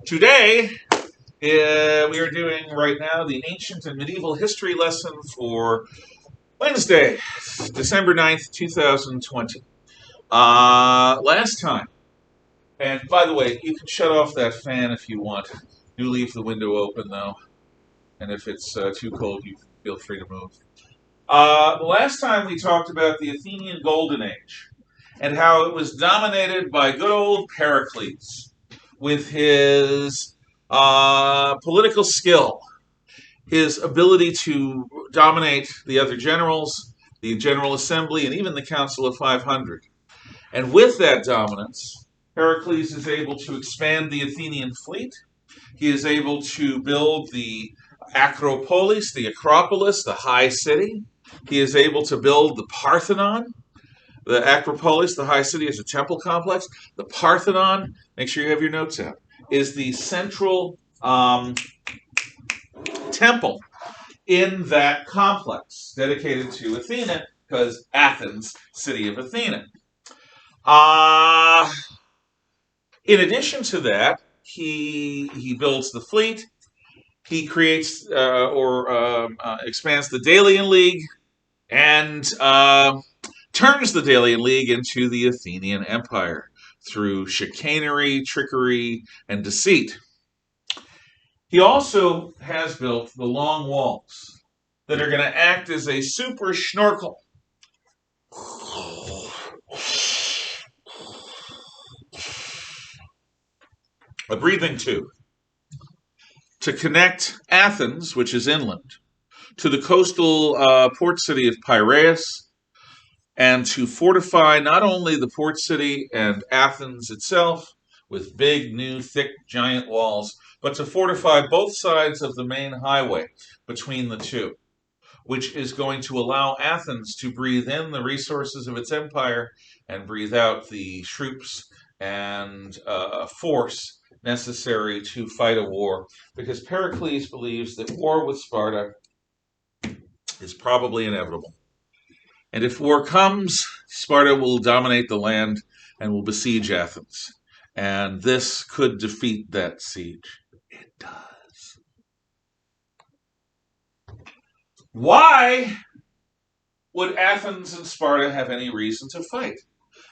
Today, we are doing right now the ancient and medieval history lesson for Wednesday, December 9th, 2020. Last time, and by the way, you can shut off that fan if you want. Do leave the window open though, and if it's too cold, you feel free to move. The last time we talked about the Athenian Golden Age and how it was dominated by good old Pericles with his political skill, his ability to dominate the other generals, the General Assembly, and even the Council of 500. And with that dominance, Pericles is able to expand the Athenian fleet. He is able to build the Acropolis, the Acropolis, the high city. He is able to build the Parthenon. The Acropolis, the high city, is a temple complex. The Parthenon, make sure you have your notes out, is the central temple in that complex dedicated to Athena, because Athens, city of Athena. In addition to that, he builds the fleet. He creates or expands the Delian League and turns the Delian League into the Athenian Empire through chicanery, trickery, and deceit. He also has built the long walls that are going to act as a super snorkel. A breathing tube to connect Athens, which is inland, to the coastal port city of Piraeus, and to fortify not only the port city and Athens itself with big, new, thick, giant walls, but to fortify both sides of the main highway between the two, which is going to allow Athens to breathe in the resources of its empire and breathe out the troops and force necessary to fight a war, because Pericles believes that war with Sparta is probably inevitable. And if war comes, Sparta will dominate the land and will besiege Athens. And this could defeat that siege. It does. Why would Athens and Sparta have any reason to fight?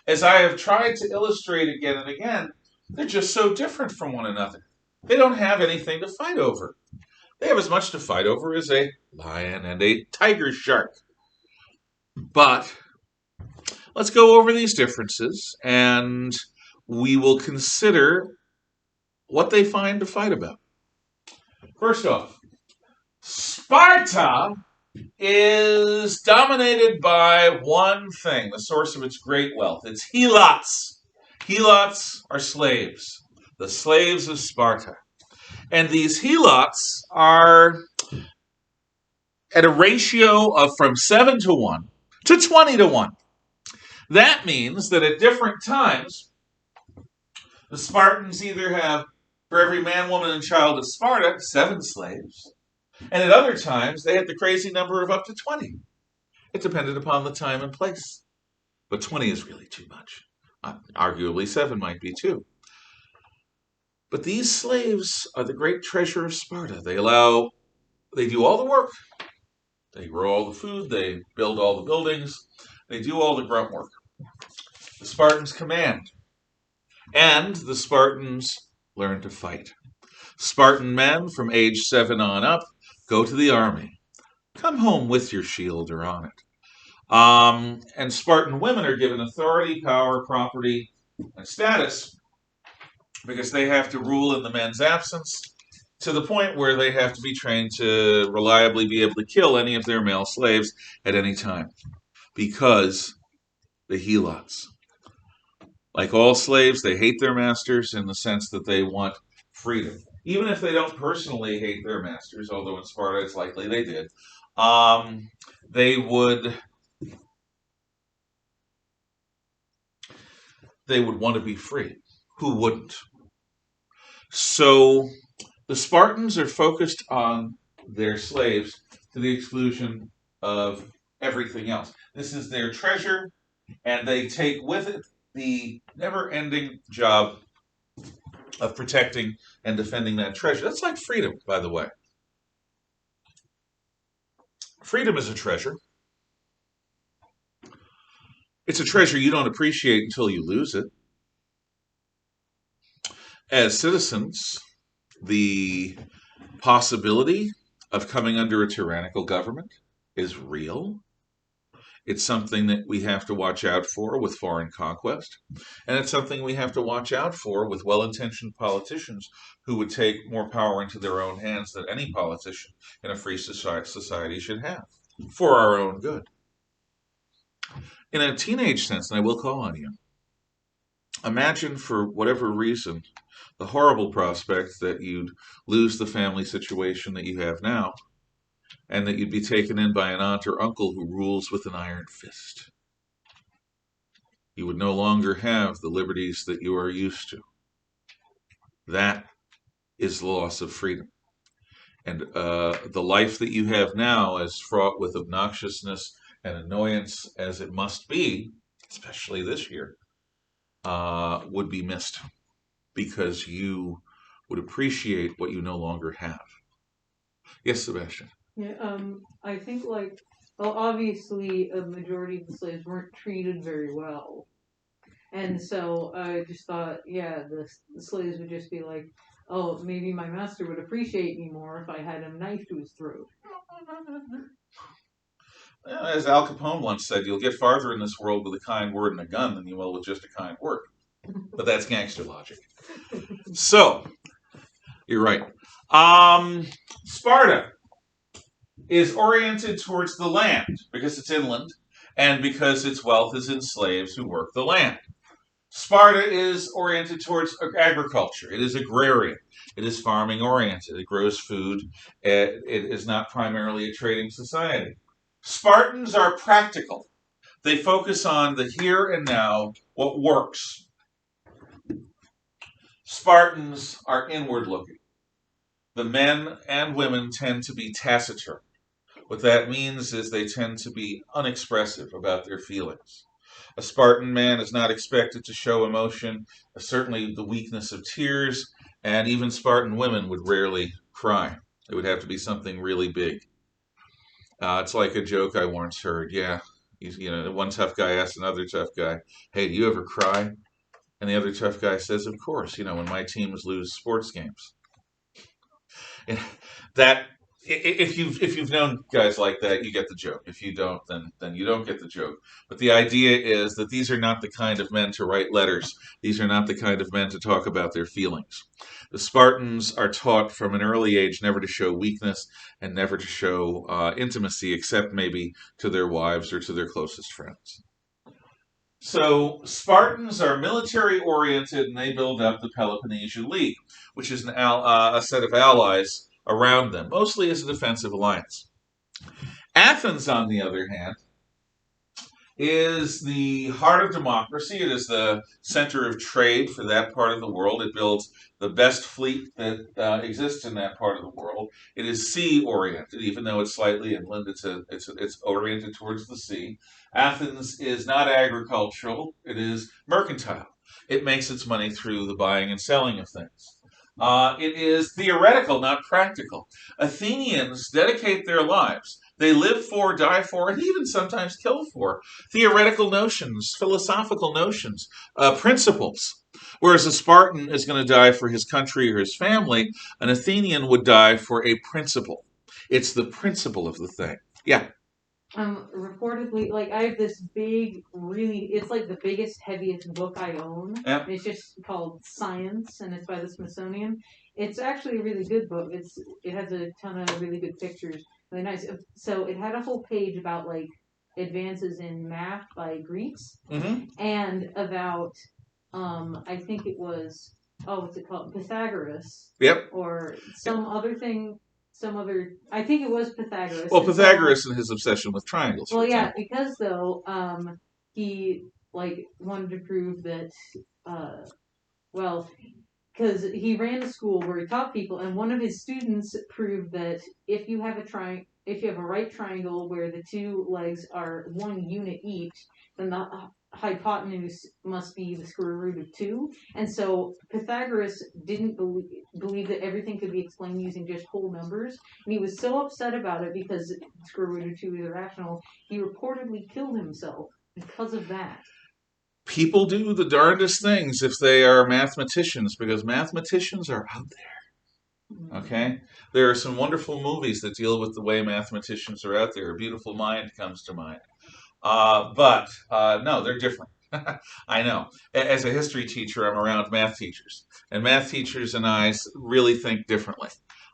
As I have tried to illustrate again and again, they're just so different from one another. They don't have anything to fight over. They have as much to fight over as a lion and a tiger shark. But let's go over these differences and we will consider what they find to fight about. First off, Sparta is dominated by one thing, the source of its great wealth. It's helots. Helots are slaves, the slaves of Sparta. And these helots are at a ratio of from 7 to 1 to 20 to 1. That means that at different times, the Spartans either have, for every man, woman, and child of Sparta, 7 slaves, and at other times, they had the crazy number of up to 20. It depended upon the time and place. But 20 is really too much. Arguably, 7 might be too. But these slaves are the great treasure of Sparta. They do all the work. They grow all the food. They build all the buildings. They do all the grunt work. The Spartans command. And the Spartans learn to fight. Spartan men from age 7 on up go to the army. Come home with your shield or on it. And Spartan women are given authority, power, property, and status because they have to rule in the men's absence, to the point where they have to be trained to reliably be able to kill any of their male slaves at any time. Because the helots, like all slaves, they hate their masters in the sense that they want freedom. Even if they don't personally hate their masters, although in Sparta it's likely they did, they would want to be free. Who wouldn't? So the Spartans are focused on their slaves to the exclusion of everything else. This is their treasure, and they take with it the never-ending job of protecting and defending that treasure. That's like freedom, by the way. Freedom is a treasure. It's a treasure you don't appreciate until you lose it. As citizens, the possibility of coming under a tyrannical government is real. It's something that we have to watch out for with foreign conquest. And it's something we have to watch out for with well intentioned politicians who would take more power into their own hands than any politician in a free society should have for our own good. In a teenage sense, and I will call on you, imagine for whatever reason the horrible prospect that you'd lose the family situation that you have now and that you'd be taken in by an aunt or uncle who rules with an iron fist. You would no longer have the liberties that you are used to. That is the loss of freedom. And the life that you have now, as fraught with obnoxiousness and annoyance as it must be, especially this year, would be missed because you would appreciate what you no longer have. Yes, Sebastian. Yeah, I think well, obviously a majority of the slaves weren't treated very well, and so I just thought, yeah, the slaves would just be like, oh, maybe my master would appreciate me more if I had a knife to his throat. As Al Capone once said, you'll get farther in this world with a kind word and a gun than you will with just a kind word. But that's gangster logic. So, you're right. Sparta is oriented towards the land because it's inland and because its wealth is in slaves who work the land. Sparta is oriented towards agriculture. It is agrarian. It is farming oriented. It grows food. It is not primarily a trading society. Spartans are practical. They focus on the here and now, what works. Spartans are inward looking. The men and women tend to be taciturn. What that means is they tend to be unexpressive about their feelings. A Spartan man is not expected to show emotion, certainly the weakness of tears, and even Spartan women would rarely cry. It would have to be something really big. It's like a joke I once heard. Yeah, one tough guy asked another tough guy, "Hey, do you ever cry?" And the other tough guy says, "Of course. When my teams lose sports games." That if you've known guys like that, you get the joke. If you don't, then you don't get the joke. But the idea is that these are not the kind of men to write letters. These are not the kind of men to talk about their feelings. The Spartans are taught from an early age never to show weakness and never to show intimacy, except maybe to their wives or to their closest friends. So Spartans are military oriented, and they build up the Peloponnesian League, which is a set of allies around them, mostly as a defensive alliance. Athens, on the other hand, is the heart of democracy. It is the center of trade for that part of the world. It builds the best fleet that exists in that part of the world. It is sea oriented, even though it's slightly inland. It's oriented towards the sea. Athens is not agricultural. It is mercantile. It makes its money through the buying and selling of things. It is theoretical, not practical. Athenians dedicate their lives. They live for, die for, and even sometimes kill for theoretical notions, philosophical notions, principles. Whereas a Spartan is going to die for his country or his family, an Athenian would die for a principle. It's the principle of the thing. Yeah. Reportedly, I have this big, it's like the biggest, heaviest book I own. Yeah. It's just called Science, and it's by the Smithsonian. It's actually a really good book. It has a ton of really good pictures, really nice. So it had a whole page about advances in math by Greeks, and about I think it was what's it called, Pythagoras. Yep. Or some other thing. I think it was Pythagoras. Well, Pythagoras and his obsession with triangles. Well, yeah, because though he wanted to prove that because he ran a school where he taught people, and one of his students proved that if you have a right triangle where the two legs are one unit each, then the hypotenuse must be the square root of 2. And so Pythagoras didn't believe that everything could be explained using just whole numbers. And he was so upset about it because square root of 2 is irrational, he reportedly killed himself because of that. People do the darndest things if they are mathematicians, because mathematicians are out there. Okay? There are some wonderful movies that deal with the way mathematicians are out there. A Beautiful Mind comes to mind. But no, they're different. I know. As a history teacher, I'm around math teachers, and math teachers and I really think differently.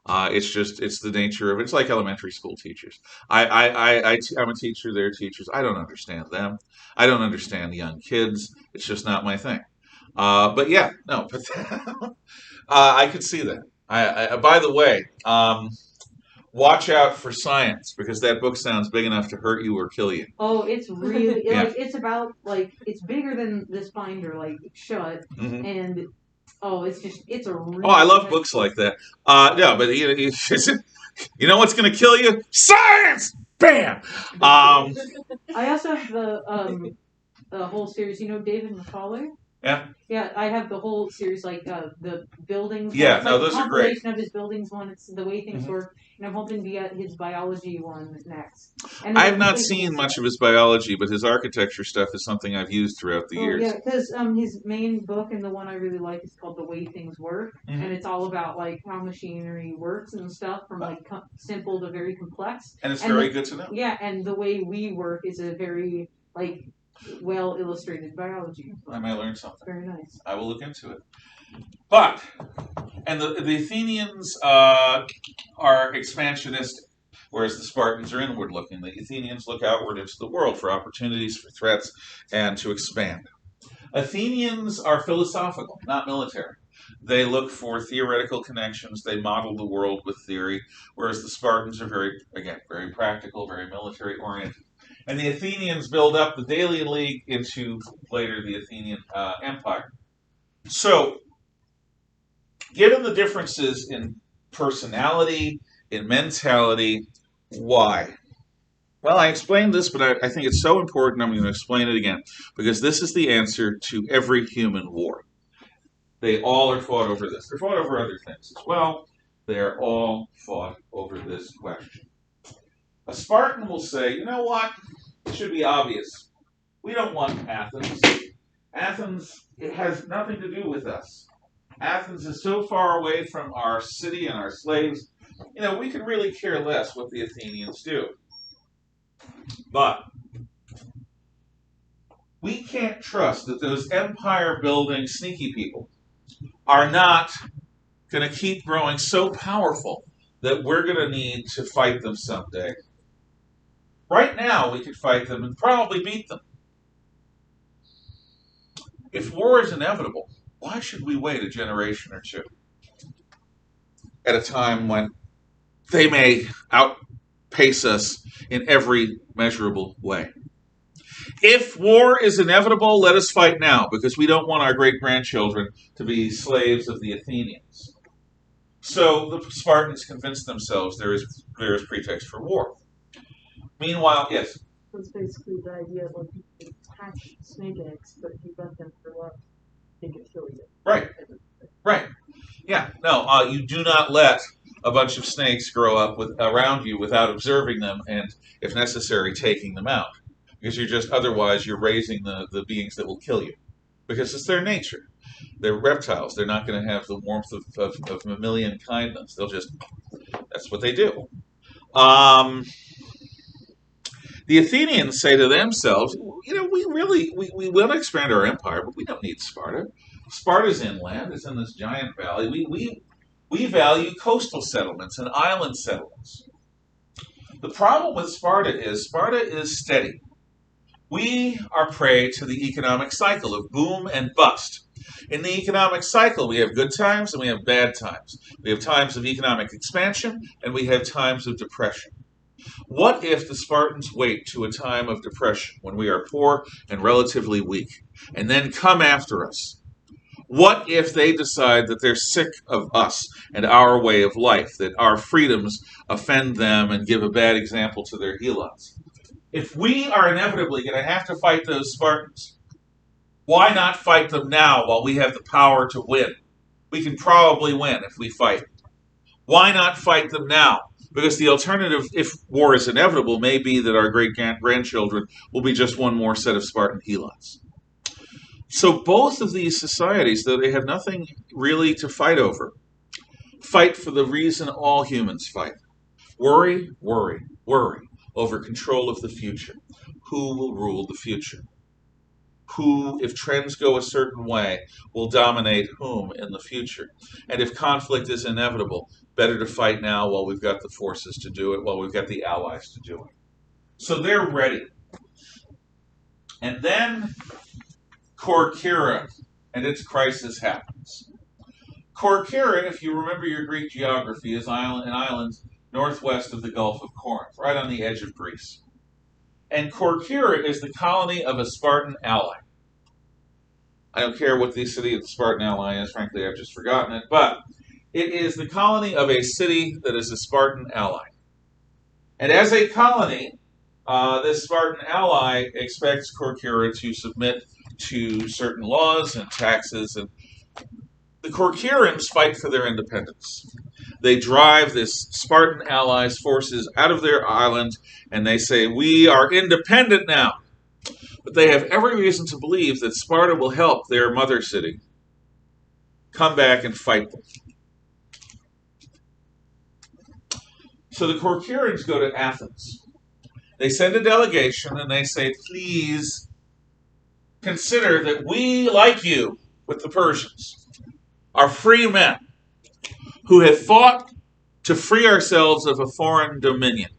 It's the nature of it. It's like elementary school teachers. I'm a teacher. They're teachers. I don't understand them. I don't understand young kids. It's just not my thing. But yeah, no. But I could see that. By the way, watch out for Science, because that book sounds big enough to hurt you or kill you. Oh, it's really Yeah. like it's about like it's bigger than this binder, like shut, Mhm. and it's a really Oh, I love books like that. No, but you know what's going to kill you? Science! Bam! I also have the whole series. You know David Macaulay? Yeah. Yeah, I have the whole series, like the buildings. Yeah, it's no, like those a are great. compilation of his buildings one. It's the way things Mhm. work, and I'm hoping to get his biology one next. And I have not seen much of his biology, but his architecture stuff is something I've used throughout the years. Yeah, because his main book and the one I really like is called The Way Things Work, and it's all about like how machinery works and stuff, from like simple to very complex. And it's very good to know. Yeah, and the way we work is a very like well illustrated biology. I may learn something. Very nice. I will look into it. But the Athenians are expansionistic, whereas the Spartans are inward looking. The Athenians look outward into the world for opportunities, for threats, and to expand. Athenians are philosophical, not military. They look for theoretical connections. They model the world with theory, whereas the Spartans are very practical, very military oriented. And the Athenians build up the Delian League into later the Athenian Empire. So, given the differences in personality, in mentality, why? Well, I explained this, but I think it's so important I'm going to explain it again, because this is the answer to every human war. They all are fought over this. They're fought over other things as well. They're all fought over this question. A Spartan will say, you know what? It should be obvious. We don't want Athens. Athens, it has nothing to do with us. Athens is so far away from our city and our slaves. We could really care less what the Athenians do. But we can't trust that those empire-building sneaky people are not going to keep growing so powerful that we're going to need to fight them someday. Right now, we could fight them and probably beat them. If war is inevitable, why should we wait a generation or two at a time when they may outpace us in every measurable way? If war is inevitable, let us fight now, because we don't want our great-grandchildren to be slaves of the Athenians. So the Spartans convinced themselves there is pretext for war. Meanwhile, yes? That's basically the idea of like you can hatch snake eggs, but if you let them grow up, they can kill you. Right. Yeah, no, you do not let a bunch of snakes grow up around you without observing them and, if necessary, taking them out. Because otherwise you're raising the beings that will kill you. Because it's their nature. They're reptiles. They're not going to have the warmth of mammalian kindness. That's what they do. The Athenians say to themselves, we want to expand our empire, but we don't need Sparta. Sparta's inland. It's in this giant valley. We value coastal settlements and island settlements. The problem with Sparta is steady. We are prey to the economic cycle of boom and bust. In the economic cycle, we have good times and we have bad times. We have times of economic expansion and we have times of depression. What if the Spartans wait to a time of depression when we are poor and relatively weak, and then come after us? What if they decide that they're sick of us and our way of life, that our freedoms offend them and give a bad example to their helots? If we are inevitably going to have to fight those Spartans, Why not fight them now while we have the power to win? We can probably win if we fight. Why not fight them now? Because the alternative, if war is inevitable, may be that our great grandchildren will be just one more set of Spartan helots. So both of these societies, though they have nothing really to fight over, fight for the reason all humans fight. Worry, worry, worry over control of the future. Who will rule the future? Who, if trends go a certain way, will dominate whom in the future? And if conflict is inevitable, better to fight now while we've got the forces to do it, while we've got the allies to do it. So they're ready. And then Corcyra and its crisis happens. Corcyra, if you remember your Greek geography, is an island northwest of the Gulf of Corinth, right on the edge of Greece. And Corcyra is the colony of a Spartan ally. I don't care what the city of the Spartan ally is, frankly, I've just forgotten it, but it is the colony of a city that is a Spartan ally. And as a colony, this Spartan ally expects Corcyra to submit to certain laws and taxes, and the Corcyrans fight for their independence. They drive this Spartan allies' forces out of their island, and they say, "We are independent now." But they have every reason to believe that Sparta will help their mother city come back and fight them. So the Corcyrans go to Athens. They send a delegation and they say, "Please consider that we, like you with the Persians, are free men who have fought to free ourselves of a foreign dominion.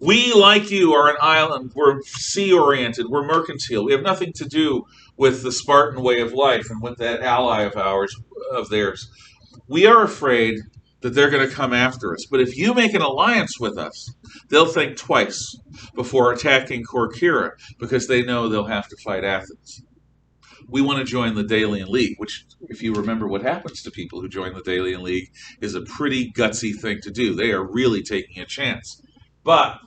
We, like you, are an island. We're sea-oriented. We're mercantile. We have nothing to do with the Spartan way of life and with that ally of theirs. We are afraid that they're going to come after us. But if you make an alliance with us, they'll think twice before attacking Corcyra because they know they'll have to fight Athens. We want to join the Delian League," which, if you remember what happens to people who join the Delian League, is a pretty gutsy thing to do. They are really taking a chance. But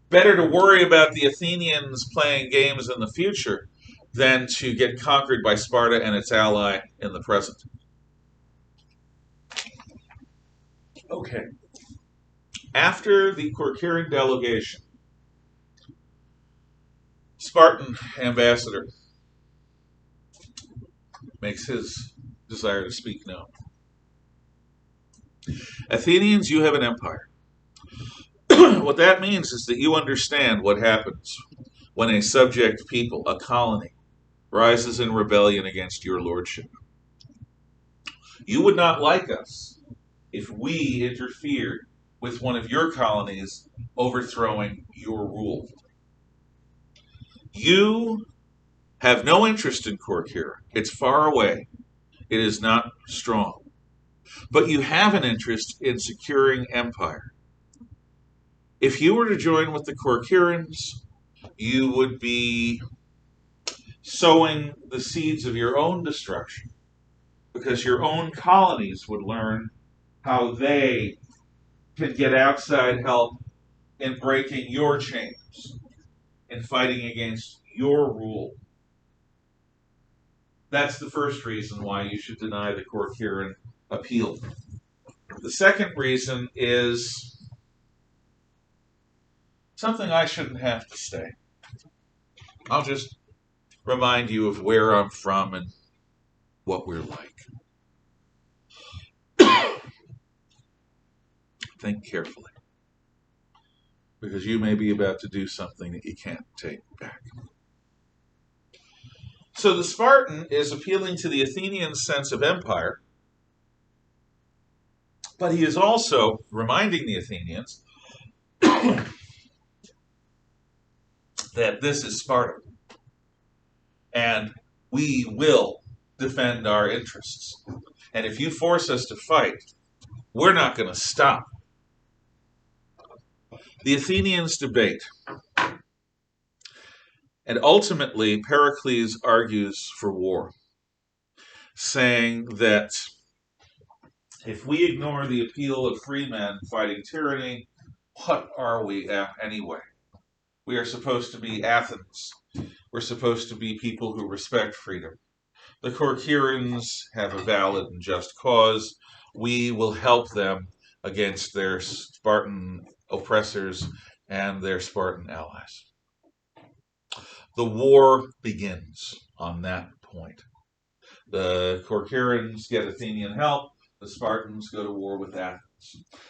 better to worry about the Athenians playing games in the future than to get conquered by Sparta and its ally in the present. Okay. After the Corcyran delegation, Spartan ambassador makes his desire to speak known. "Athenians, you have an empire. What that means is that you understand what happens when a subject people, a colony, rises in rebellion against your lordship. You would not like us if we interfered with one of your colonies overthrowing your rule. You have no interest in Corcyra. It's far away. It is not strong. But you have an interest in securing empire. If you were to join with the Corcyrans, you would be sowing the seeds of your own destruction, because your own colonies would learn how they can get outside help in breaking your chains, in fighting against your rule. That's the first reason why you should deny the Corcyran appeal. The second reason is something I shouldn't have to say. I'll just remind you of where I'm from and what we're like. Think carefully, because you may be about to do something that you can't take back. So the Spartan is appealing to the Athenian sense of empire, but he is also reminding the Athenians that this is Sparta, and we will defend our interests. And if you force us to fight, we're not going to stop. The Athenians debate, and ultimately Pericles argues for war, saying that if we ignore the appeal of free men fighting tyranny, what are we anyway? We are supposed to be Athens, were supposed to be people who respect freedom. The Corcyraeans have a valid and just cause. We will help them against their Spartan oppressors and their Spartan allies. The war begins on that point. The Corcyraeans get Athenian help. The Spartans go to war with Athens.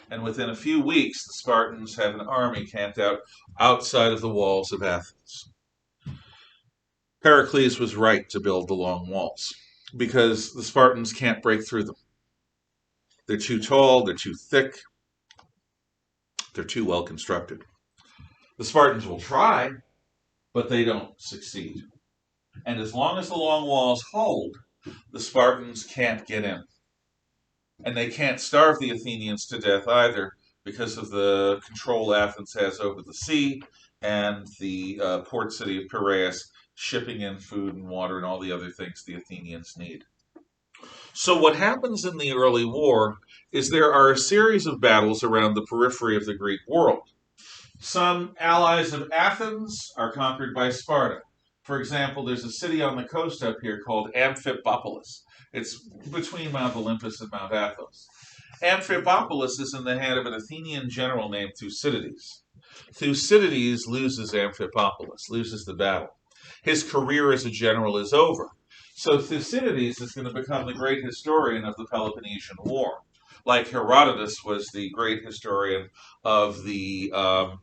And within a few weeks, the Spartans have an army camped out outside of the walls of Athens. Pericles was right to build the long walls because the Spartans can't break through them. They're too tall, they're too thick, they're too well constructed. The Spartans will try, but they don't succeed. And as long as the long walls hold, the Spartans can't get in. And they can't starve the Athenians to death either because of the control Athens has over the sea and the port city of Piraeus shipping in food and water and all the other things the Athenians need. So what happens in the early war is there are a series of battles around the periphery of the Greek world. Some allies of Athens are conquered by Sparta. For example, there's a city on the coast up here called Amphipolis. It's between Mount Olympus and Mount Athos. Amphipolis is in the hand of an Athenian general named Thucydides. Thucydides loses Amphipolis, loses the battle. His career as a general is over. So Thucydides is going to become the great historian of the Peloponnesian War, like Herodotus was the great historian of the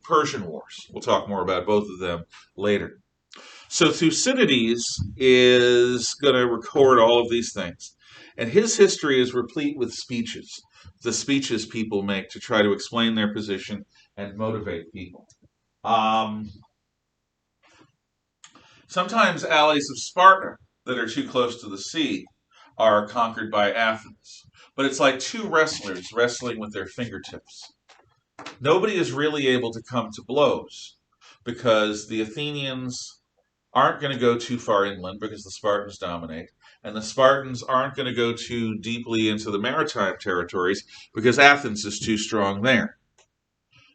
Persian Wars. We'll talk more about both of them later. So Thucydides is going to record all of these things. And his history is replete with speeches, the speeches people make to try to explain their position and motivate people. Sometimes allies of Sparta that are too close to the sea are conquered by Athens. But it's like two wrestlers wrestling with their fingertips. Nobody is really able to come to blows because the Athenians aren't going to go too far inland because the Spartans dominate, and the Spartans aren't going to go too deeply into the maritime territories because Athens is too strong there.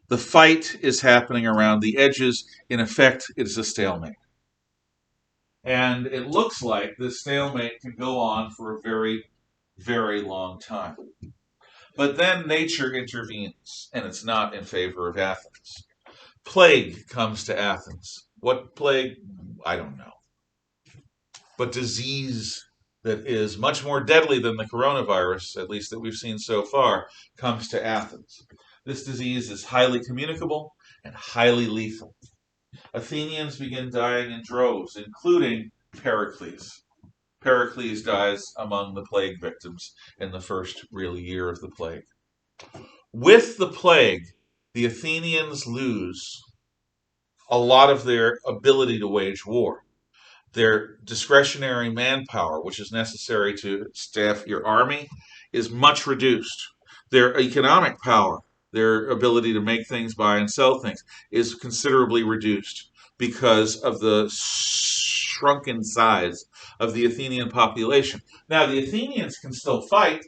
The fight is happening around the edges. In effect, it is a stalemate. And it looks like this stalemate can go on for a very, very long time. But then nature intervenes, and it's not in favor of Athens. Plague comes to Athens. What plague? I don't know. But disease that is much more deadly than the coronavirus, at least that we've seen so far, comes to Athens. This disease is highly communicable and highly lethal. Athenians begin dying in droves, including Pericles. Pericles dies among the plague victims in the first real year of the plague. With the plague, the Athenians lose a lot of their ability to wage war. Their discretionary manpower, which is necessary to staff your army, is much reduced. Their economic power, their ability to make things, buy and sell things, is considerably reduced because of the shrunken size of the Athenian population. Now, the Athenians can still fight.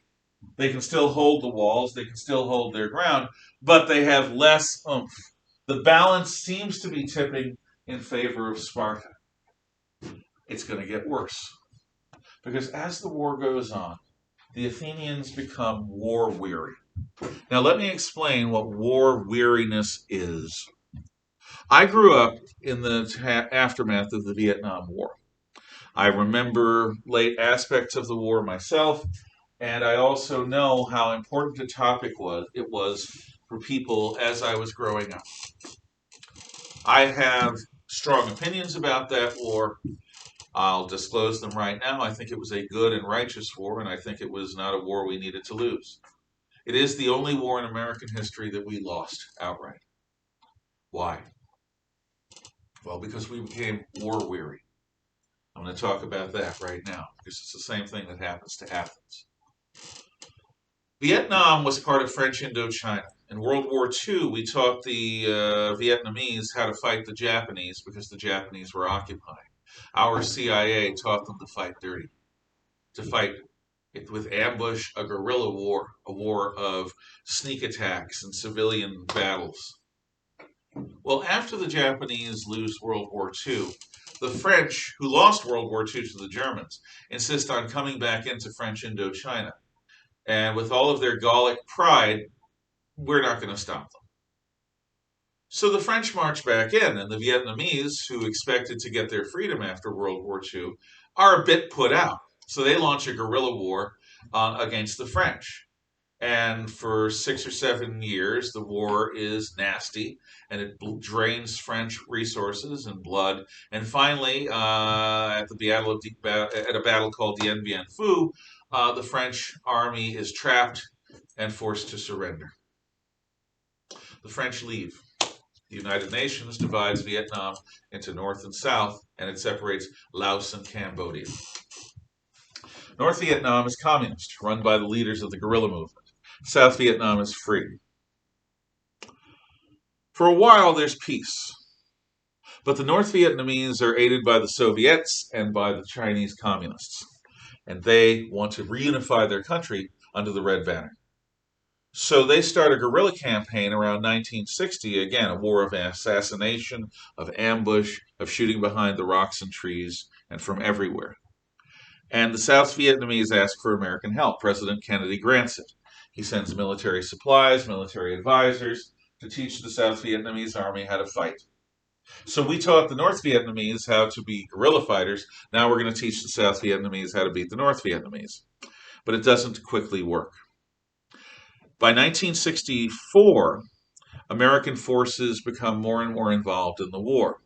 They can still hold the walls. They can still hold their ground, but they have less oomph. The balance seems to be tipping in favor of Sparta. It's going to get worse because as the war goes on, the Athenians become war weary. Now, let me explain what war weariness is. I grew up in the aftermath of the Vietnam War. I remember late aspects of the war myself, and I also know how important a topic it was for people as I was growing up. I have strong opinions about that war. I'll disclose them right now. I think it was a good and righteous war, and I think it was not a war we needed to lose. It is the only war in American history that we lost outright. Why? Well, because we became war weary. I'm going to talk about that right now, because it's the same thing that happens to Athens. Vietnam was part of French Indochina. In World War II, we taught the Vietnamese how to fight the Japanese because the Japanese were occupying. Our CIA taught them to fight dirty, to fight with ambush, a guerrilla war, a war of sneak attacks and civilian battles. Well, after the Japanese lose World War II, The French, who lost World War II to the Germans, insist on coming back into French Indochina. And with all of their Gallic pride, we're not going to stop them. So the French march back in, and the Vietnamese, who expected to get their freedom after World War II, are a bit put out. So they launch a guerrilla war against the French. And for 6 or 7 years, the war is nasty, and it drains French resources and blood. And finally, at a battle called Dien Bien Phu, the French army is trapped and forced to surrender. The French leave. The United Nations divides Vietnam into North and South, and it separates Laos and Cambodia. North Vietnam is communist, run by the leaders of the guerrilla movement. South Vietnam is free. For a while, there's peace. But the North Vietnamese are aided by the Soviets and by the Chinese communists. And they want to reunify their country under the Red Banner. So they start a guerrilla campaign around 1960, again, a war of assassination, of ambush, of shooting behind the rocks and trees, and from everywhere. And the South Vietnamese ask for American help. President Kennedy grants it. He sends military supplies, military advisors to teach the South Vietnamese army how to fight. So we taught the North Vietnamese how to be guerrilla fighters. Now we're going to teach the South Vietnamese how to beat the North Vietnamese. But it doesn't quickly work. By 1964, American forces become more and more involved in the war.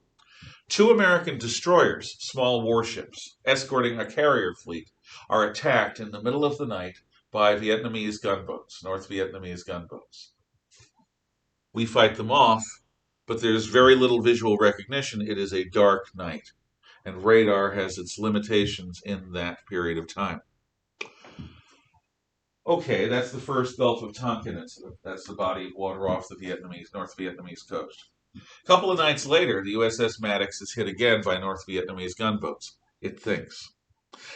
2 American destroyers, small warships, escorting a carrier fleet, are attacked in the middle of the night by Vietnamese gunboats, North Vietnamese gunboats. We fight them off, but there's very little visual recognition. It is a dark night, and radar has its limitations in that period of time. Okay, that's the first Gulf of Tonkin incident. That's the body of water off the North Vietnamese coast. A couple of nights later, the USS Maddox is hit again by North Vietnamese gunboats. It thinks.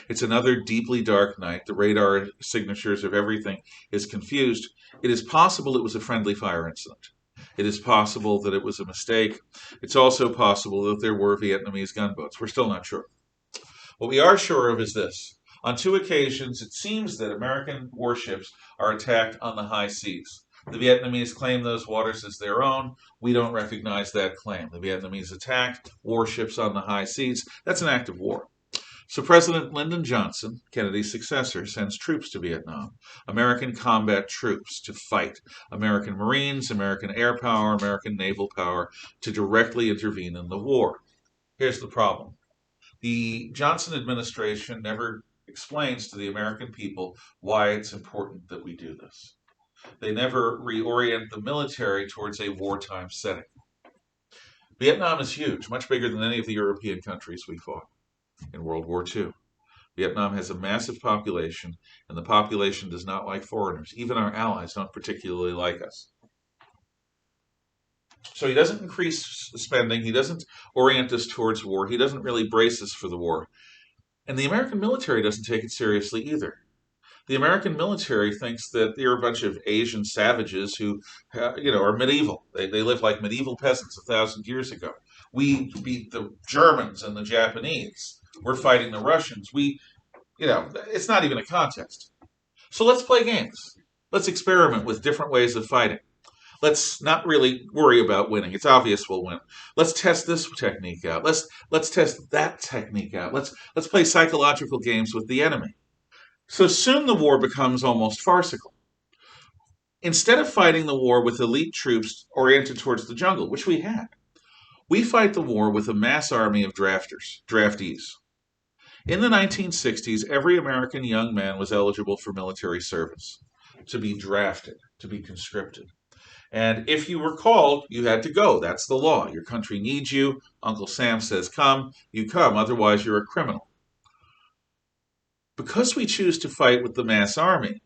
It's another deeply dark night. The radar signatures of everything is confused. It is possible it was a friendly fire incident. It is possible that it was a mistake. It's also possible that there were Vietnamese gunboats. We're still not sure. What we are sure of is this. On 2 occasions, it seems that American warships are attacked on the high seas. The Vietnamese claim those waters as their own. We don't recognize that claim. The Vietnamese attacked warships on the high seas. That's an act of war. So President Lyndon Johnson, Kennedy's successor, sends troops to Vietnam, American combat troops to fight, American Marines, American air power, American naval power to directly intervene in the war. Here's the problem. The Johnson administration never explains to the American people why it's important that we do this. They never reorient the military towards a wartime setting. Vietnam is huge, much bigger than any of the European countries we fought in World War II. Vietnam has a massive population, and the population does not like foreigners. Even our allies don't particularly like us. So he doesn't increase spending. He doesn't orient us towards war. He doesn't really brace us for the war. And the American military doesn't take it seriously either. The American military thinks that they're a bunch of Asian savages who, are medieval. They live like medieval peasants 1,000 years ago. We beat the Germans and the Japanese. We're fighting the Russians. It's not even a contest. So let's play games. Let's experiment with different ways of fighting. Let's not really worry about winning. It's obvious we'll win. Let's test this technique out. Let's test that technique out. Let's play psychological games with the enemy. So soon the war becomes almost farcical. Instead of fighting the war with elite troops oriented towards the jungle, which we had, we fight the war with a mass army of draftees. In the 1960s, every American young man was eligible for military service, to be drafted, to be conscripted. And if you were called, you had to go. That's the law. Your country needs you. Uncle Sam says come, you come. Otherwise, you're a criminal. Because we choose to fight with the mass army,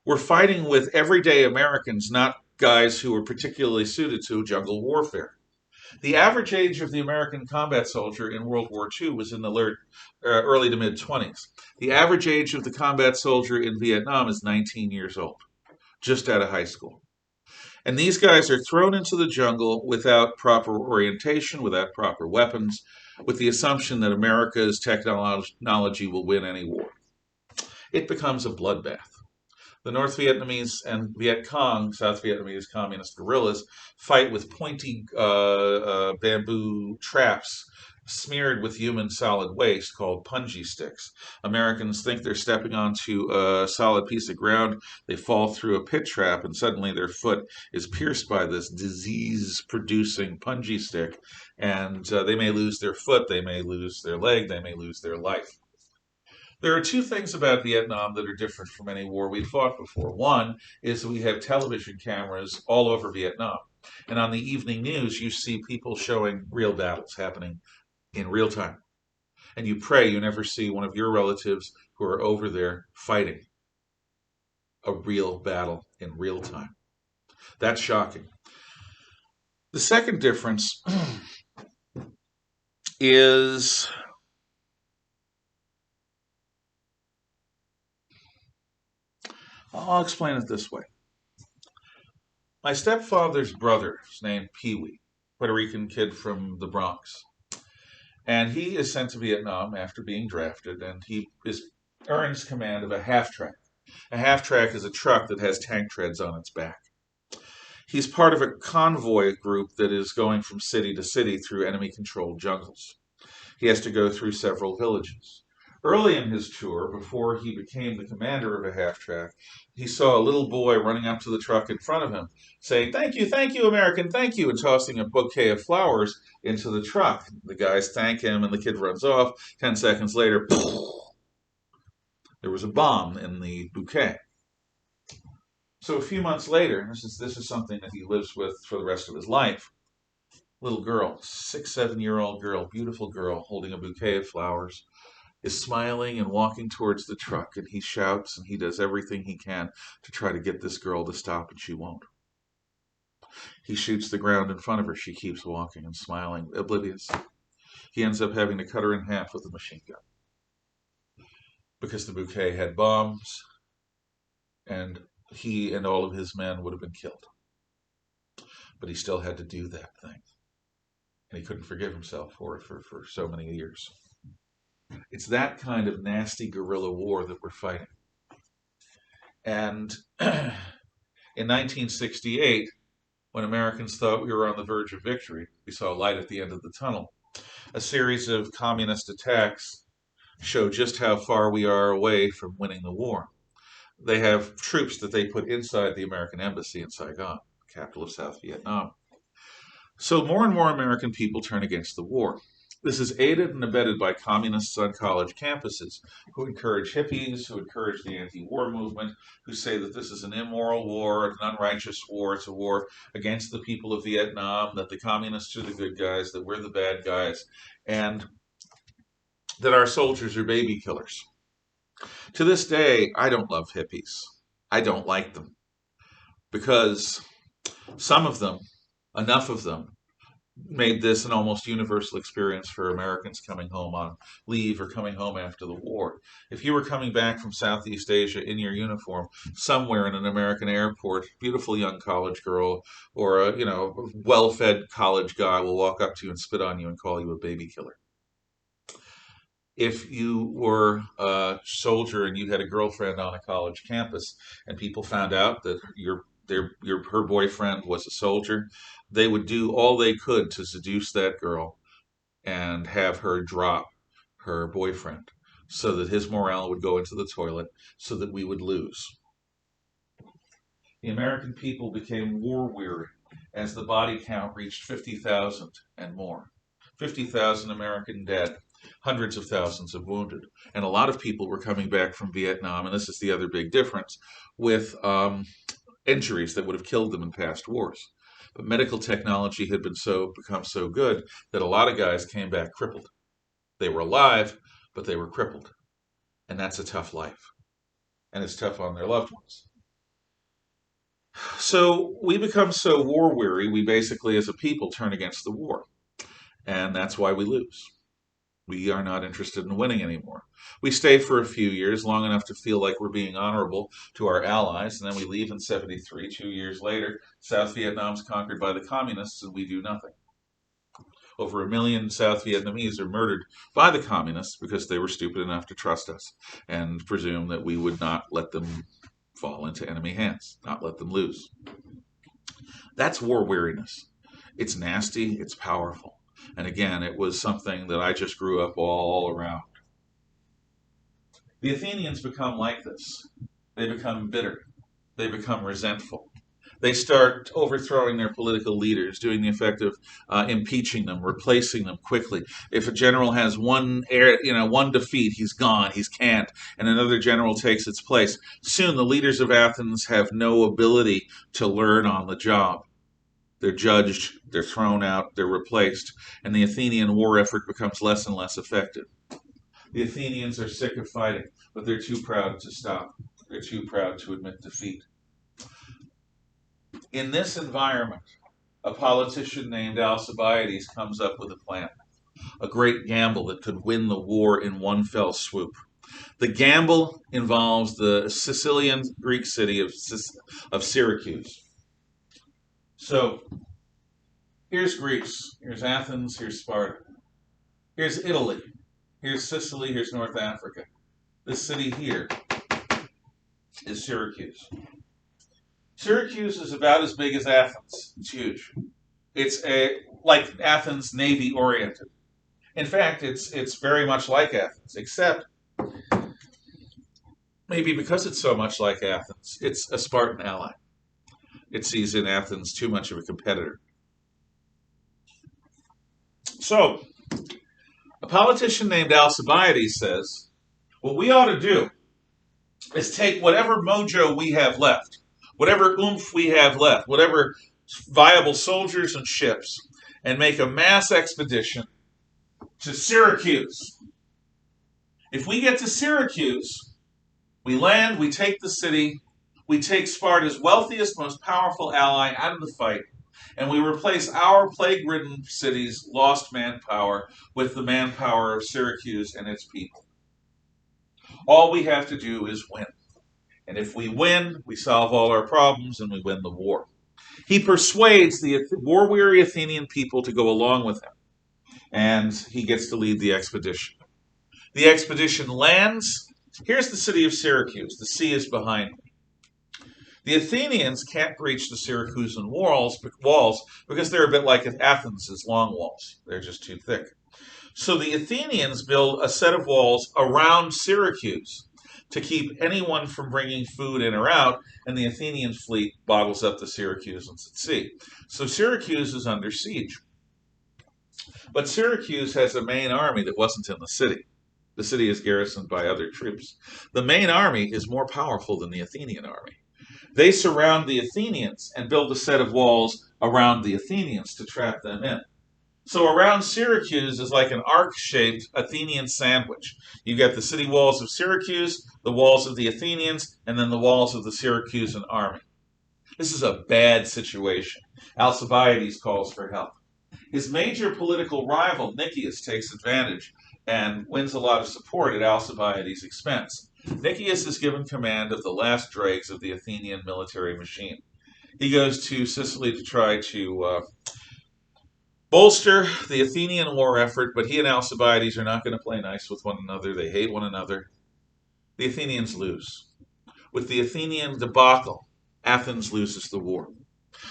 we're fighting with everyday Americans, not guys who are particularly suited to jungle warfare. The average age of the American combat soldier in World War II was in the early to mid-20s. The average age of the combat soldier in Vietnam is 19 years old, just out of high school. And these guys are thrown into the jungle without proper orientation, without proper weapons. with the assumption that America's technology will win any war. It becomes a bloodbath. The North Vietnamese and Viet Cong, South Vietnamese communist guerrillas, fight with pointy bamboo traps smeared with human solid waste called punji sticks. Americans think they're stepping onto a solid piece of ground. They fall through a pit trap, and suddenly their foot is pierced by this disease-producing punji stick, and they may lose their foot, they may lose their leg, they may lose their life. There are two things about Vietnam that are different from any war we've fought before. One is that we have television cameras all over Vietnam. And on the evening news, you see people showing real battles happening in real time. And you pray you never see one of your relatives who are over there fighting a real battle in real time. That's shocking. The second difference is I'll explain it this way. My stepfather's brother is named Pee Wee, Puerto Rican kid from the Bronx. And he is sent to Vietnam after being drafted, and earns command of a half-track. A half-track is a truck that has tank treads on its back. He's part of a convoy group that is going from city to city through enemy-controlled jungles. He has to go through several villages. Early in his tour, before he became the commander of a half-track, he saw a little boy running up to the truck in front of him, saying, thank you, American, thank you," and tossing a bouquet of flowers into the truck. The guys thank him, and the kid runs off. 10 seconds later, there was a bomb in the bouquet. So a few months later, this is something that he lives with for the rest of his life, little girl, 6, 7-year-old girl, beautiful girl, holding a bouquet of flowers, is smiling and walking towards the truck, and he shouts and he does everything he can to try to get this girl to stop, and she won't. He shoots the ground in front of her. She keeps walking and smiling, oblivious. He ends up having to cut her in half with a machine gun because the bouquet had bombs, and he and all of his men would have been killed. But he still had to do that thing, and he couldn't forgive himself for it for so many years. It's that kind of nasty guerrilla war that we're fighting. And in 1968, when Americans thought we were on the verge of victory, we saw light at the end of the tunnel. A series of communist attacks show just how far we are away from winning the war. They have troops that they put inside the American embassy in Saigon, capital of South Vietnam. So more and more American people turn against the war. This is aided and abetted by communists on college campuses who encourage hippies, who encourage the anti-war movement, who say that this is an immoral war, an unrighteous war, it's a war against the people of Vietnam, that the communists are the good guys, that we're the bad guys, and that our soldiers are baby killers. To this day, I don't love hippies. I don't like them because some of them, enough of them, made this an almost universal experience for Americans coming home on leave or coming home after the war. If you were coming back from Southeast Asia in your uniform, somewhere in an American airport, beautiful young college girl or a well-fed college guy will walk up to you and spit on you and call you a baby killer. If you were a soldier and you had a girlfriend on a college campus and people found out that her boyfriend was a soldier, they would do all they could to seduce that girl and have her drop her boyfriend so that his morale would go into the toilet so that we would lose. The American people became war weary as the body count reached 50,000 and more. 50,000 American dead, hundreds of thousands of wounded. And a lot of people were coming back from Vietnam, and this is the other big difference, with injuries that would have killed them in past wars. But medical technology had become so good that a lot of guys came back crippled. They were alive, but they were crippled. And that's a tough life. And it's tough on their loved ones. So we become so war weary, we basically as a people turn against the war. And that's why we lose. We are not interested in winning anymore. We stay for a few years, long enough to feel like we're being honorable to our allies, and then we leave in 73. 2 years later, South Vietnam's conquered by the communists, and we do nothing. Over 1 million South Vietnamese are murdered by the communists because they were stupid enough to trust us and presume that we would not let them fall into enemy hands, not let them lose. That's war weariness. It's nasty, it's powerful. And again, it was something that I just grew up all around. The Athenians become like this. They become bitter. They become resentful. They start overthrowing their political leaders, doing the effect of impeaching them, replacing them quickly. If a general has one defeat, he's gone, he's canned, and another general takes its place. Soon the leaders of Athens have no ability to learn on the job. They're judged, they're thrown out, they're replaced, and the Athenian war effort becomes less and less effective. The Athenians are sick of fighting, but they're too proud to stop. They're too proud to admit defeat. In this environment, a politician named Alcibiades comes up with a plan, a great gamble that could win the war in one fell swoop. The gamble involves the Sicilian Greek city of Syracuse. So, here's Greece, here's Athens, here's Sparta, here's Italy, here's Sicily, here's North Africa. This city here is Syracuse. Syracuse is about as big as Athens. It's huge. It's like Athens, Navy-oriented. In fact, it's very much like Athens, except maybe because it's so much like Athens, it's a Spartan ally. It sees in Athens too much of a competitor. So, a politician named Alcibiades says, what we ought to do is take whatever mojo we have left, whatever oomph we have left, whatever viable soldiers and ships, and make a mass expedition to Syracuse. If we get to Syracuse, we land, we take the city, we take Sparta's wealthiest, most powerful ally out of the fight, and we replace our plague-ridden city's lost manpower with the manpower of Syracuse and its people. All we have to do is win. And if we win, we solve all our problems and we win the war. He persuades the war-weary Athenian people to go along with him, and he gets to lead the expedition. The expedition lands. Here's the city of Syracuse. The sea is behind me. The Athenians can't breach the Syracusan walls because they're a bit like Athens' long walls. They're just too thick. So the Athenians build a set of walls around Syracuse to keep anyone from bringing food in or out, and the Athenian fleet bottles up the Syracusans at sea. So Syracuse is under siege. But Syracuse has a main army that wasn't in the city. The city is garrisoned by other troops. The main army is more powerful than the Athenian army. They surround the Athenians and build a set of walls around the Athenians to trap them in. So around Syracuse is like an arc-shaped Athenian sandwich. You've got the city walls of Syracuse, the walls of the Athenians, and then the walls of the Syracusan army. This is a bad situation. Alcibiades calls for help. His major political rival, Nicias, takes advantage and wins a lot of support at Alcibiades' expense. Nicias is given command of the last dregs of the Athenian military machine. He goes to Sicily to try to bolster the Athenian war effort, but he and Alcibiades are not going to play nice with one another. They hate one another. The Athenians lose. With the Athenian debacle, Athens loses the war.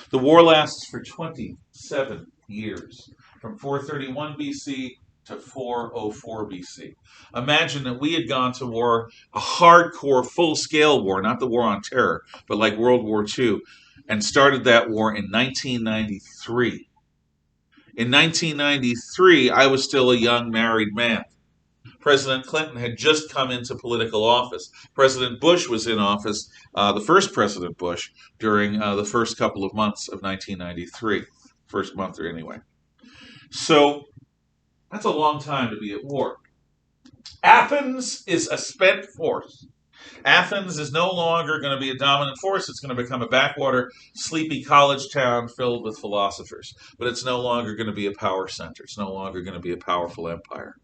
The war lasts for 27 years, from 431 BC to 404 BC. Imagine that we had gone to war, a hardcore, full-scale war, not the war on terror, but like World War II, and started that war in 1993. In 1993, I was still a young married man. President Clinton had just come into political office. President Bush was in office, the first President Bush, during the first couple of months of 1993. First month, or anyway. So, that's a long time to be at war. Athens is a spent force. Athens is no longer going to be a dominant force. It's going to become a backwater, sleepy college town filled with philosophers. But it's no longer going to be a power center. It's no longer going to be a powerful empire.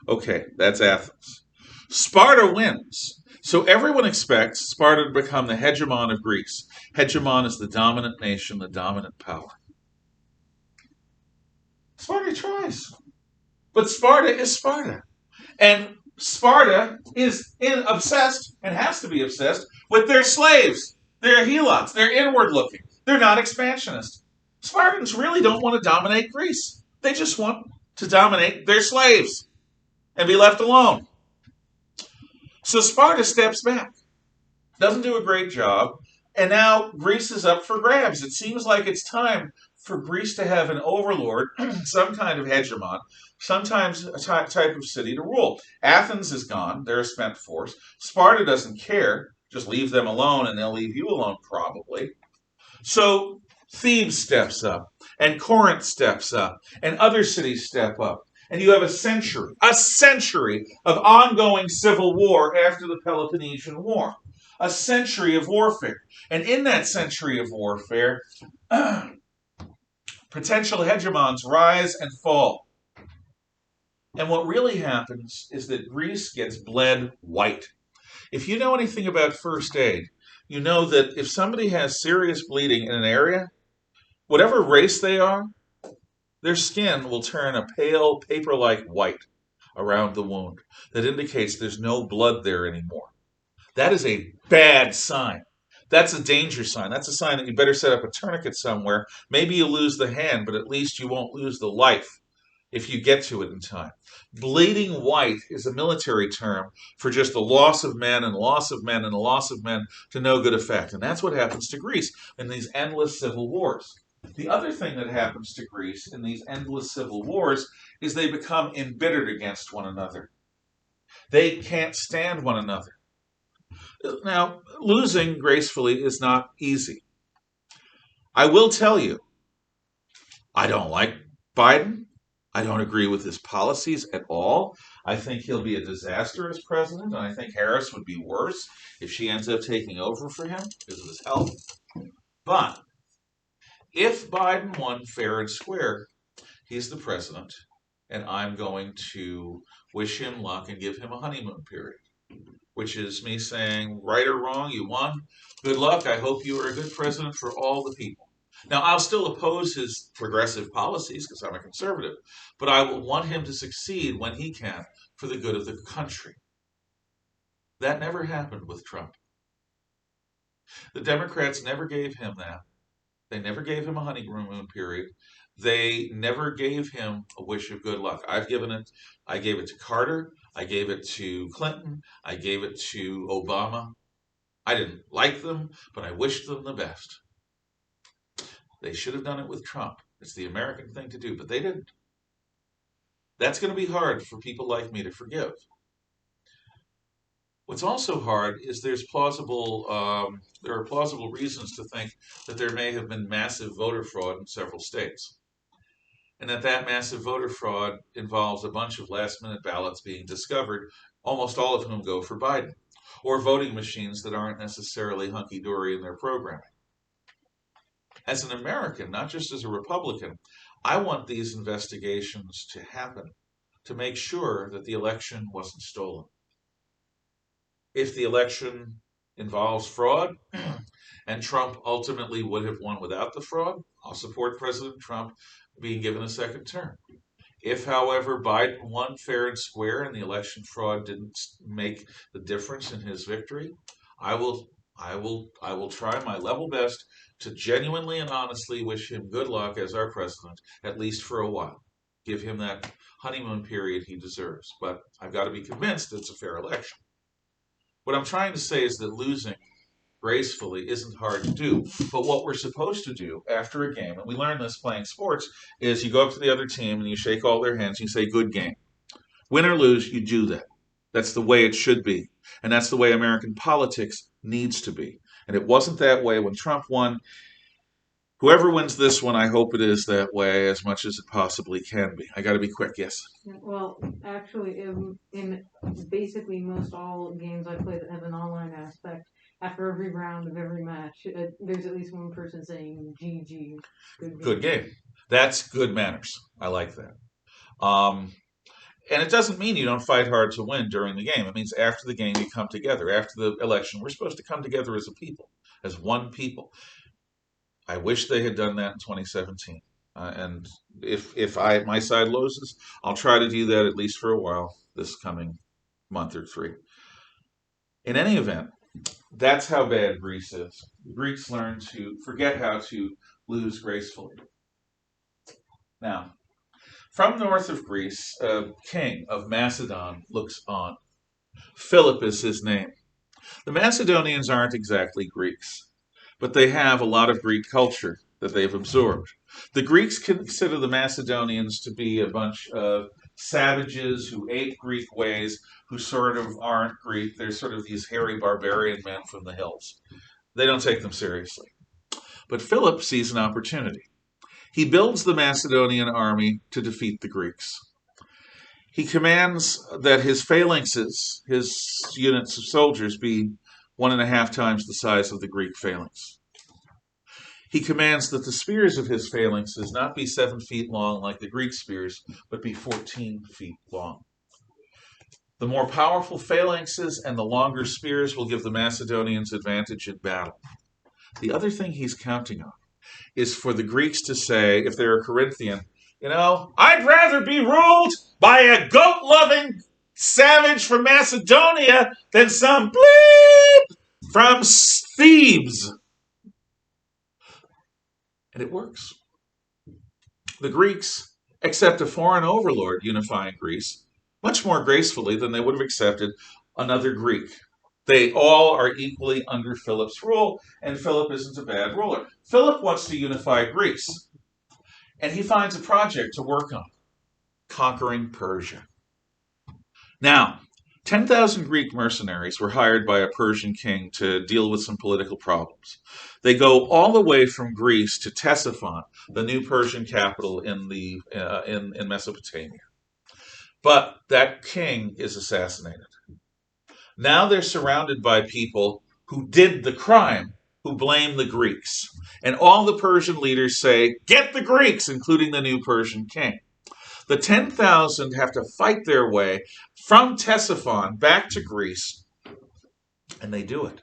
Okay, that's Athens. Sparta wins. So everyone expects Sparta to become the hegemon of Greece. Hegemon is the dominant nation, the dominant power. Sparta tries. But Sparta is Sparta. And Sparta is obsessed, and has to be obsessed, with their slaves. They're helots. They're inward looking. They're not expansionist. Spartans really don't want to dominate Greece. They just want to dominate their slaves and be left alone. So Sparta steps back, doesn't do a great job, and now Greece is up for grabs. It seems like it's time for Greece to have an overlord, some kind of hegemon, sometimes a type of city to rule. Athens is gone. They're a spent force. Sparta doesn't care. Just leave them alone and they'll leave you alone probably. So Thebes steps up, and Corinth steps up, and other cities step up. And you have a century of ongoing civil war after the Peloponnesian War. A century of warfare. And in that century of warfare, potential hegemons rise and fall. And what really happens is that Greece gets bled white. If you know anything about first aid, you know that if somebody has serious bleeding in an area, whatever race they are, their skin will turn a pale, paper-like white around the wound. That indicates there's no blood there anymore. That is a bad sign. That's a danger sign. That's a sign that you better set up a tourniquet somewhere. Maybe you lose the hand, but at least you won't lose the life if you get to it in time. Bleeding white is a military term for just the loss of men and loss of men and the loss of men to no good effect. And that's what happens to Greece in these endless civil wars. The other thing that happens to Greece in these endless civil wars is they become embittered against one another. They can't stand one another. Now, losing gracefully is not easy. I will tell you, I don't like Biden. I don't agree with his policies at all. I think he'll be a disaster as president, and I think Harris would be worse if she ends up taking over for him because of his health. But if Biden won fair and square, he's the president, and I'm going to wish him luck and give him a honeymoon period, which is me saying, right or wrong, you won. Good luck. I hope you are a good president for all the people. Now, I'll still oppose his progressive policies because I'm a conservative, but I will want him to succeed when he can for the good of the country. That never happened with Trump. The Democrats never gave him that. They never gave him a honeymoon period. They never gave him a wish of good luck. I gave it to Carter. I gave it to Clinton. I gave it to Obama. I didn't like them, but I wished them the best. They should have done it with Trump. It's the American thing to do, but they didn't. That's going to be hard for people like me to forgive. What's also hard is there are plausible reasons to think that there may have been massive voter fraud in several states, and that massive voter fraud involves a bunch of last-minute ballots being discovered, almost all of whom go for Biden, or voting machines that aren't necessarily hunky-dory in their programming. As an American, not just as a Republican, I want these investigations to happen to make sure that the election wasn't stolen. If the election involves fraud and Trump ultimately would have won without the fraud, I'll support President Trump being given a second term. If, however, Biden won fair and square and the election fraud didn't make the difference in his victory, I will try my level best to genuinely and honestly wish him good luck as our president, at least for a while. Give him that honeymoon period he deserves. But I've got to be convinced it's a fair election. What I'm trying to say is that losing gracefully isn't hard to do. But what we're supposed to do after a game, and we learn this playing sports, is you go up to the other team and you shake all their hands and you say, good game. Win or lose, you do that. That's the way it should be. And that's the way American politics needs to be. And it wasn't that way when Trump won. Whoever wins this one, I hope it is that way as much as it possibly can be. I got to be quick, yes? Well, actually, in basically most all games I play that have an online aspect, after every round of every match, there's at least one person saying GG. Good game. That's good manners. I like that. And it doesn't mean you don't fight hard to win during the game. It means after the game you come together. After the election, we're supposed to come together as a people, as one people. I wish they had done that in 2017. And if my side loses, I'll try to do that at least for a while this coming month or three. In any event, that's how bad Greece is. The Greeks learn to forget how to lose gracefully. Now, from north of Greece, a king of Macedon looks on. Philip is his name. The Macedonians aren't exactly Greeks, but they have a lot of Greek culture that they've absorbed. The Greeks consider the Macedonians to be a bunch of savages who ate Greek ways, who sort of aren't Greek. They're sort of these hairy barbarian men from the hills. They don't take them seriously. But Philip sees an opportunity. He builds the Macedonian army to defeat the Greeks. He commands that his phalanxes, his units of soldiers, be 1.5 times the size of the Greek phalanx. He commands that the spears of his phalanxes not be 7 feet long like the Greek spears, but be 14 feet long. The more powerful phalanxes and the longer spears will give the Macedonians advantage in battle. The other thing he's counting on is for the Greeks to say, if they're a Corinthian, I'd rather be ruled by a goat-loving savage from Macedonia than some bleep from Thebes. And it works. The Greeks accept a foreign overlord unifying Greece much more gracefully than they would have accepted another Greek. They all are equally under Philip's rule, and Philip isn't a bad ruler. Philip wants to unify Greece, and he finds a project to work on, conquering Persia. Now, 10,000 Greek mercenaries were hired by a Persian king to deal with some political problems. They go all the way from Greece to Ctesiphon, the new Persian capital in Mesopotamia. But that king is assassinated. Now they're surrounded by people who did the crime, who blame the Greeks. And all the Persian leaders say, get the Greeks, including the new Persian king. The 10,000 have to fight their way from Ctesiphon back to Greece, and they do it.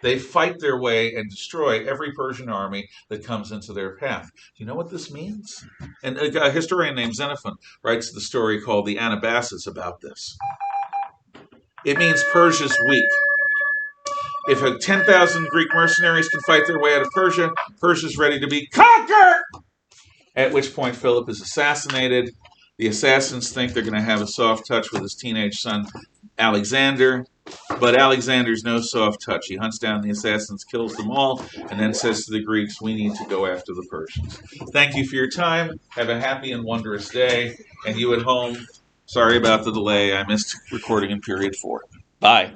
They fight their way and destroy every Persian army that comes into their path. Do you know what this means? And a historian named Xenophon writes the story called the Anabasis about this. It means Persia's weak. If 10,000 Greek mercenaries can fight their way out of Persia, Persia's ready to be conquered! At which point Philip is assassinated. The assassins think they're going to have a soft touch with his teenage son, Alexander. But Alexander's no soft touch. He hunts down the assassins, kills them all, and then says to the Greeks, we need to go after the Persians. Thank you for your time. Have a happy and wondrous day. And you at home, sorry about the delay. I missed recording in period 4. Bye.